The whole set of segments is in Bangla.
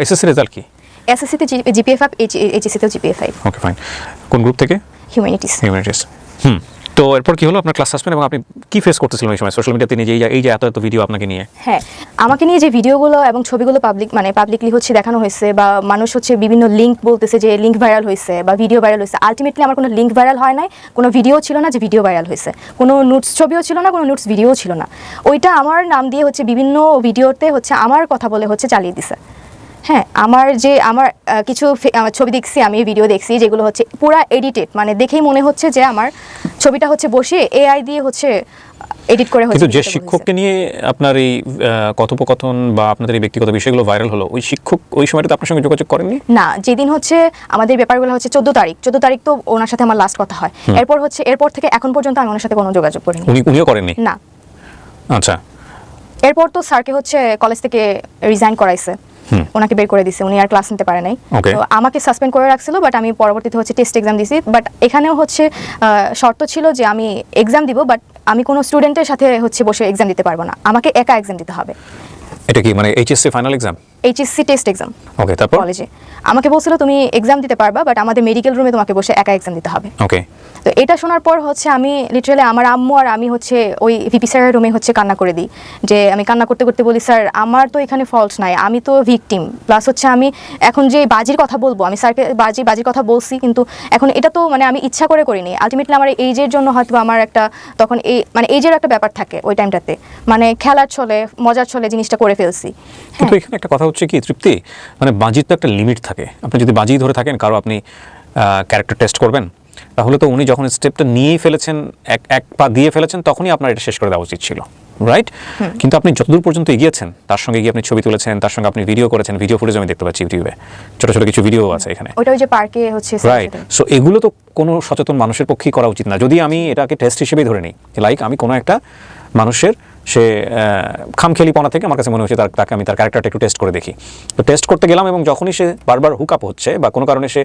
এসএসসি রেজাল্ট কি? এসএসসিতে জিপিএ 5, এইচএসসিতেও জিপিএ 5। Okay fine. কোন গ্রুপ থেকে? হিউম্যানিটিস। তো এরপর কি হলো? আপনার ক্লাস সাসপেন্ড এবং আপনি কি ফেস করতেছিলেন ওই সময় সোশ্যাল মিডিয়াতে নিয়ে এই যে এত ভিডিও আপনাকে নিয়ে? হ্যাঁ, আমাকে নিয়ে যে ভিডিওগুলো এবং ছবিগুলো পাবলিকলি হচ্ছে দেখানো হয়েছে, বা মানুষ হচ্ছে বিভিন্ন লিঙ্ক বলতেছে যে লিঙ্ক ভাইরাল হয়েছে বা ভিডিও ভাইরাল হয়েছে। আলটিমেটলি আমার কোনো লিঙ্ক ভাইরাল হয় নাই, কোনো ভিডিও ছিল না যে ভিডিও ভাইরাল হয়েছে, কোনো নোটস ছবিও ছিল না, কোনো নোটস ভিডিও ছিল না। ওইটা আমার নাম দিয়ে হচ্ছে বিভিন্ন ভিডিওতে হচ্ছে আমার কথা বলে হচ্ছে চালিয়ে দিছে। হ্যাঁ, আমার কিছু আমার ছবি দেখছি, আমি ভিডিও দেখছি যেগুলো হচ্ছে পুরা এডিটেড, মানে দেখেই মনে হচ্ছে যে আমার ছবিটা হচ্ছে বসে এআই দিয়ে হচ্ছে এডিট করে হচ্ছে। কিন্তু যে শিক্ষককে নিয়ে আপনার এই কথোপকথন বা আপনাদের এই ব্যক্তিগত বিষয়গুলো ভাইরাল হলো, ওই শিক্ষক ওই সময়টাতে আপনার সঙ্গে যোগাযোগ করেননি? না, যেদিন হচ্ছে আমাদের ব্যাপারগুলো হচ্ছে 14 তারিখ তো ওনার সাথে আমার লাস্ট কথা হয়। এরপর থেকে এখন পর্যন্ত আমি ওনার সাথে কোনো যোগাযোগ করিনি। উনিও করেননি? না। আচ্ছা। এরপর তো স্যারকে হচ্ছে কলেজ থেকে রিজাইন করাইছে, ওনাকে বের করে দিছে, উনি আর ক্লাস নিতে পারে নাই। তো আমাকে সাসপেন্ড করে রাখছিল, বাট আমি পরবর্তীতে হচ্ছে টেস্ট এক্সাম দিছি। বাট এখানেও হচ্ছে শর্ত ছিল যে আমি এক্সাম দিব, বাট আমি কোনো স্টুডেন্টের সাথে হচ্ছে বসে এক্সাম দিতে পারবো না, আমাকে একা এক্সাম দিতে হবে। এটা কি মানে HSC final exam? HSC test exam. Okay, তারপর কলেজে আমাকে বলছিল তুমি এক্সাম দিতে পারবা, বাট আমাদের মেডিকেল রুমে তোমাকে বসে একা এক্সাম দিতে হবে। ওকে। তো এটা শোনার পর হচ্ছে আমি লিটারালি আমার আম্মু আর আমি হচ্ছে ওই ভিপি স্যারের রুমে হচ্ছে কান্না করে দিই, যে আমি কান্না করতে করতে বলি, স্যার আমার তো এখানে ফল্ট নাই, আমি তো ভিকটিম, প্লাস হচ্ছে আমি এখন যে বাজির কথা বলবো, আমি স্যারকে বাজির কথা বলছি, কিন্তু এখন এটা তো মানে আমি ইচ্ছা করে করিনি। আলটিমেটলি আমার এইজের জন্য হয়তো আমার একটা তখন মানে এইজের একটা ব্যাপার থাকে ওই টাইমটাতে, মানে খেলার ছলে মজার ছলে জিনিসটা করে ফেলছি। কিন্তু এখানে একটা কথা হচ্ছে কি তৃপ্তি, মানে বাজির তো একটা লিমিট থাকে। আপনি যদি বাজি ধরে থাকেন কারো আপনি ক্যারেক্টার টেস্ট করবেন, তাহলে তো উনি যখন স্টেপটা নিয়েই ফেলেছেন, এক পা দিয়ে ফেলেছেন, তখনই আপনার এটা শেষ করে দেওয়া উচিত ছিল, রাইট? কিন্তু আপনি যতদূর পর্যন্ত এগিয়েছেন, তার সঙ্গে গিয়ে আপনি ছবি তুলেছেন, তার সঙ্গে আপনি ভিডিও করেছেন, ভিডিও ফুটেজ আমি দেখতে পাচ্ছি ইউটিউবে, ছোট ছোট কিছু ভিডিও আছে এখানে, ওটা ওই যে পার্কে হচ্ছে, রাইট? সো এগুলো তো কোনো সচেতন মানুষের পক্ষেই করা উচিত না। যদি আমি এটাকে টেস্ট হিসেবেই ধরে নিই, লাইক আমি কোনো একটা মানুষের সে খামখেয়ালিপনা থেকে আমার কাছে মনে হচ্ছে তাকে আমি তার ক্যারেক্টারটা একটু টেস্ট করে দেখি। তো টেস্ট করতে গেলাম এবং যখনই সে বারবার হুক আপ হচ্ছে বা কোনো কারণে সে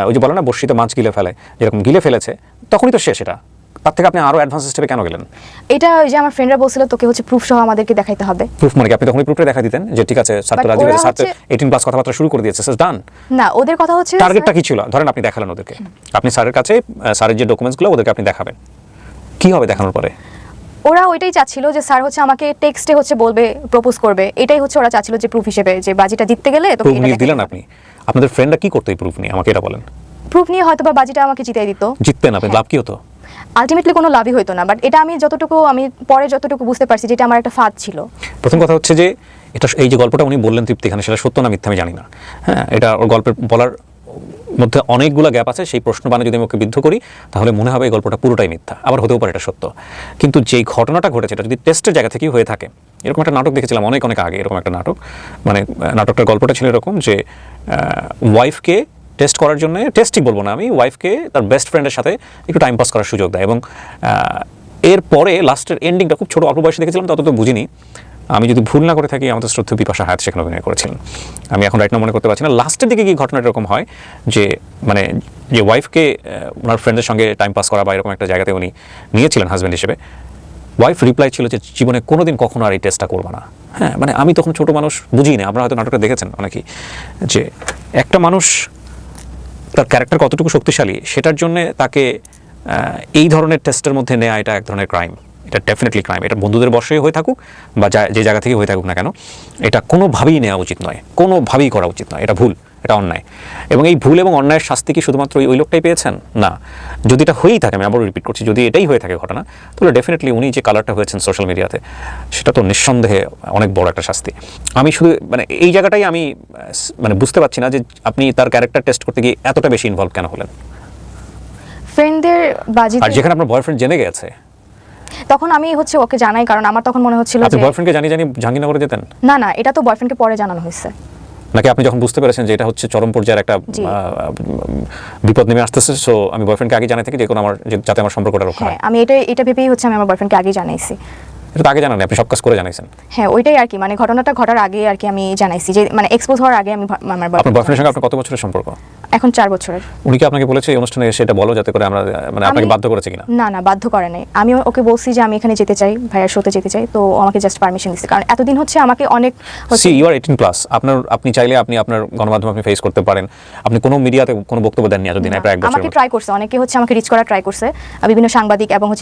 ওই যে বলে না বর্ষিতে মাছ গিলে ফেলে, যেরকম গিলে ফেলেছে, তখনই তো শেষ। এটা তার থেকে আপনি আরো অ্যাডভান্স স্টেপে কেন গেলেন? এটা ওই যে আমার ফ্রেন্ডরা বলছিল তোকে হচ্ছে প্রুফ সহ আমাদেরকে দেখাইতে হবে। প্রুফ মানে কি? আপনি তখনই প্রুফটা দেখা দিতেন যে ঠিক আছে স্যার তো রাজি হয়েছে, স্যার তো 18+ কথাবার্তা শুরু করে দিয়েছে, স্যার ডান। না, ওদের কথা হচ্ছে টার্গেটটা কি ছিল? ধরেন আপনি দেখালেন ওদেরকে, আপনি স্যারের কাছে স্যারের যে ডকুমেন্টসগুলো ওদেরকে আপনি দেখাবেন, কি হবে দেখানোর পরে? ওরা ওইটাই চাচ্ছিল যে স্যার হচ্ছে আমাকে টেক্সটে হচ্ছে বলবে, প্রপোজ করবে, এটাই হচ্ছে ওরা চাচ্ছিল যে প্রুফ হিসেবে, যে বাজিটা জিততে গেলে তো প্রুফ নিয়ে দিলেন আপনি। আপনাদের ফ্রেন্ডরা কি করতো এই প্রুফ নিয়ে, আমাকে এটা বলেন। প্রুফ নিয়ে হয়তো বা বাজিটা আমাকে জিতাই দিত। জিততেন আপনি, লাভ কি হতো? আলটিমেটলি কোনো লাভই হতো না, বাট এটা আমি পরে যতটুকু বুঝতে পারছি যেটা আমার একটা ফাঁদ ছিল। প্রথম কথা হচ্ছে যে এটা এই যে গল্পটা উনি বললেন তৃপ্তি, এখানে সেটা সত্য না মিথ্যা আমি জানি না। হ্যাঁ, এটা ওর গল্পের বলার মধ্যে অনেকগুলো গ্যাপ আছে। সেই প্রশ্ন বানে যদি আমি ওকে বিদ্ধ করি তাহলে মনে হবে এই গল্পটা পুরোটাই মিথ্যা, আবার হতেও পারে এটা সত্য। কিন্তু যেই ঘটনাটা ঘটেছে এটা যদি টেস্টের জায়গা থেকেই হয়ে থাকে, এরকম একটা নাটক দেখেছিলাম অনেক আগে, এরকম একটা নাটক, মানে নাটকটার গল্পটা ছিল এরকম যে ওয়াইফকে টেস্ট করার জন্য, টেস্টই বলবো না আমি, ওয়াইফকে তার বেস্ট ফ্রেন্ডের সাথে একটু টাইম পাস করার সুযোগ দেয় এবং এরপরে লাস্টের এন্ডিংটা খুব ছোট অল্প বয়সে দেখেছিলাম, তত তো বুঝিনি। আমি যদি ভুল না করে থাকি আমাদের শ্রদ্ধেয় বিপাশা হায়াত সেখানে অভিনয় করেছিলেন, আমি এখন রাইট না মনে করতে পারছি না। লাস্টের দিকে কি ঘটনাটা এরকম হয় যে মানে যে ওয়াইফকে ওনার ফ্রেন্ডের সঙ্গে টাইম পাস করা বা এরকম একটা জায়গাতে উনি নিয়েছিলেন হাজব্যান্ড হিসেবে, ওয়াইফ রিপ্লাই ছিল যে জীবনে কোনোদিন কখনো আর এই টেস্টটা করবো না। হ্যাঁ, মানে আমি তখন ছোটো মানুষ বুঝি না, আপনারা হয়তো নাটকটা দেখেছেন অনেকেই, যে একটা মানুষ তার ক্যারেক্টার কতটুকু শক্তিশালী সেটার জন্য তাকে এই ধরনের টেস্টের মধ্যে নেওয়া এটা এক ধরনের ক্রাইম। এটা ডেফিনেটলি ক্রাইম। এটা বন্ধুদের বর্ষেই হয়ে থাকুক বা যে জায়গা থেকে হয়ে থাকুক না কেন, এটা কোনোভাবেই নেওয়া উচিত নয়, কোনোভাবেই করা উচিত নয়। এটা ভুল, এটা অন্যায়। এবং এই ভুল এবং অন্যায়ের শাস্তি কি শুধুমাত্র ওই লোকটাই পেয়েছেন? না, যদি এটা হয়েই থাকে, আমি আবার রিপিট করছি, যদি এটাই হয়ে থাকে ঘটনা, তাহলে ডেফিনেটলি উনি যে কালারটা হয়েছেন সোশ্যাল মিডিয়াতে, সেটা তো নিঃসন্দেহে অনেক বড় একটা শাস্তি। আমি শুধু মানে এই জায়গাটাই আমি মানে বুঝতে পারছি না যে আপনি তার ক্যারেক্টার টেস্ট করতে গিয়ে এতটা বেশি ইনভলভ কেন হলেন। ফ্রেন্ডদের বাজি, আর যেখানে আপনার বয়ফ্রেন্ড জেনে গেছে, তখন আমি হচ্ছে ওকে জানাই, কারণ আমার তখন মনে হচ্ছিল যে বয়ফ্রেন্ডকে জানি জাহাঙ্গীরনগরে যেতেন। না, এটা তো বয়ফ্রেন্ডকে পরে জানানো হয়েছে। নাকি আপনি যখন বুঝতে পেরেছেন যে এটা হচ্ছে চরম পর্যায়ের একটা বিপদ নেমে আসতেছে, সো আমি বয়ফ্রেন্ডকে আগে জানাই থাকি যে কোনো আমার যাতে আমার সম্পর্কটা রক্ষা হয়? আমি এটা ভেবেই হচ্ছে আমি আমার বয়ফ্রেন্ডকে আগে জানাইছি। এটা তো আগে জানান, আপনি সব কাজ করে জানাইছেন। হ্যাঁ, ওইটাই আর কি, মানে ঘটনাটা ঘটার আগে আর কি আমি জানাইছি, যে মানে এক্সপোজ হওয়ার আগে আমি আমার আপনার বয়ফ্রেন্ডের সঙ্গে আপনার কত বছরের সম্পর্ক? এখন 4 বছরের। উনি কি আপনাকে বলেছে এই অনুষ্ঠানে সেটা বলো যাতে করে আমরা মানে আপনাকে বাধ্য করেছে কিনা? না বাধ্য করে নাই, আমি ওকে বলছি যে আমি এখানে যেতে চাই, ভাইয়ার শোতে যেতে চাই, তো ও আমাকে জাস্ট পারমিশন দিচ্ছে, কারণ এতদিন হচ্ছে আমাকে অনেক সি ইউ আর 18 প্লাস, আপনি চাইলে আপনি আপনার গণমাধ্যম আপনি ফেস করতে পারেন। আপনি কোনো মিডিয়াতে কোনো বক্তব্য দেননি এতদিন, প্রায় 1 বছর। আমাকে ট্রাই করছে, অনেকে হচ্ছে আমাকে রিচ করা ট্রাই করছে, বিভিন্ন সাংবাদিক এবং হচ্ছে